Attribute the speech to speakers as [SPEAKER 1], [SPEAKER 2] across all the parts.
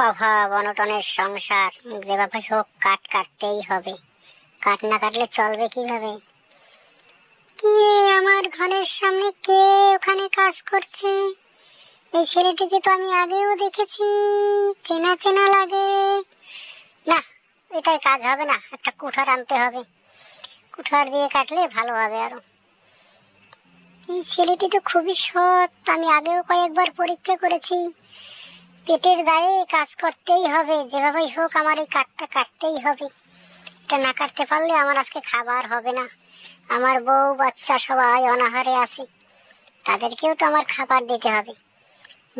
[SPEAKER 1] অভাব অনটনের সংসার, যেভাবে হোক কাঠ কাটতেই হবে। কাঠ না কাটলে চলবে কিভাবে? কে আমার ঘরের সামনে, কে ওখানে কাজ করছে? এই ছেলেটিকে তো আমি আগেও দেখেছি, চেনা চেনা লাগে। না, এটাই কাজ হবে না, একটা কুঠার আনতে হবে। কুঠার দিয়ে কাটলে ভালো হবে আরো। এই ছেলেটি তো খুবই সৎ, আমি আগেও কয়েকবার পরীক্ষা করেছি। পেটের দায়ে কাজ করতেই হবে, যেভাবেই হোক আমার এই কাঠটা কাটতেই হবে। এটা না কাটতে পারলে আমার আজকে খাবার হবে না। আমার বউ বাচ্চা সবাই অনাহারে আছে, তাদেরকেও তো আমার খাবার দিতে হবে।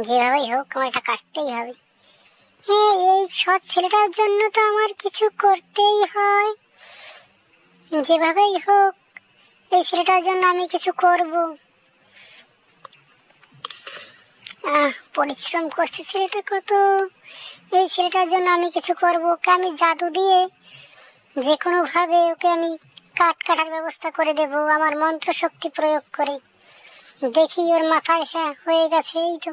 [SPEAKER 1] যেভাবেই হোক আমার এটা কাটতেই হবে। হ্যাঁ, এই সৎ ছেলেটার জন্য তো আমার কিছু করতেই হয়। যেভাবেই হোক এই ছেলেটার জন্য আমি কিছু করব। পরিশ্রম করছে ছেলেটা কত। এই ছেলেটার জন্য আমি কিছু করব। ওকে আমি জাদু দিয়ে যে কোনো ভাবে ওকে আমি কাঠ কাটার ব্যবস্থা করে দেব, আমার মন্ত্র শক্তি প্রয়োগ করে। দেখি ওর মাথায়, হ্যাঁ হয়ে গেছে। এই তো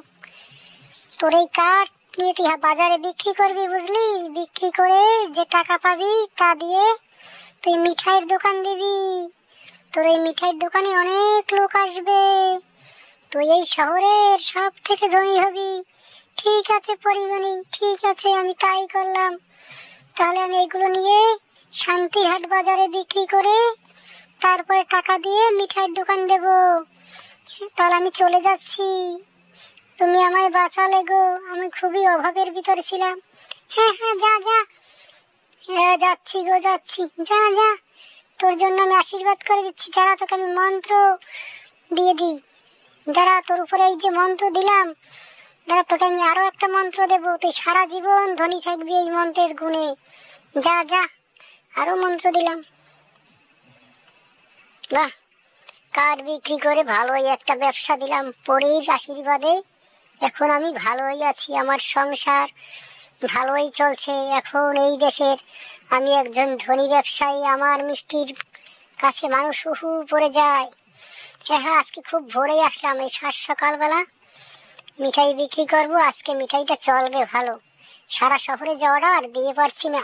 [SPEAKER 1] তোর এই কাঠ নিয়ে তুই বাজারে বিক্রি করবি, বুঝলি? বিক্রি করে যে টাকা পাবি তা দিয়ে তুই মিঠাইয়ের দোকান দিবি। তোর এই মিঠাইয়ের দোকানে অনেক লোক আসবে, তুই এই শহরের সব থেকে ধনী হবি। ঠিক আছে পরিমণি, ঠিক আছে, আমি তাই করলাম। তাহলে আমি এগুলো নিয়ে শান্তিহাট বাজারে বিক্রি করে তারপরে টাকা দিয়ে মিঠাইয়ের দোকান দেব। তাহলে আমি চলে যাচ্ছি, তুমি আমায় বাঁচালে গো, আমি খুবই অভাবের ভিতরে ছিলাম। হ্যাঁ হ্যাঁ, যা যা। হ্যাঁ যাচ্ছি গো, যাচ্ছি, যা যা। তোর জন্য আমি আশীর্বাদ করে দিচ্ছি, যারা তোকে আমি মন্ত্র দিয়ে দিই। যারা তোর উপরে এই যে মন্ত্র দিলাম, যারা তোকে আমি আরো একটা মন্ত্র দেবো, তুই সারা জীবন ধনী থাকবি এই মন্ত্রের গুণে। যা যা, আরো মন্ত্র দিলাম। বাহ, কাঠ বিক্রি করে ভালোই একটা ব্যবসা দিলাম পরীর আশীর্বাদে। এখন আমি ভালোই আছি, আমার সংসার ভালোই চলছে। এখন এই দেশের আমি একজন ধনী ব্যবসায়ী, আমার মিষ্টির কাছে মানুষ উহু পড়ে যায়। হ্যাঁ হ্যাঁ, আজকে খুব ভোরেই আসলাম, এই সকালবেলা মিঠাই বিক্রি করব। আজকে মিঠাইটা চলবে ভালো, সারা শহরে যাওয়াটা আর দিয়ে পারছি না।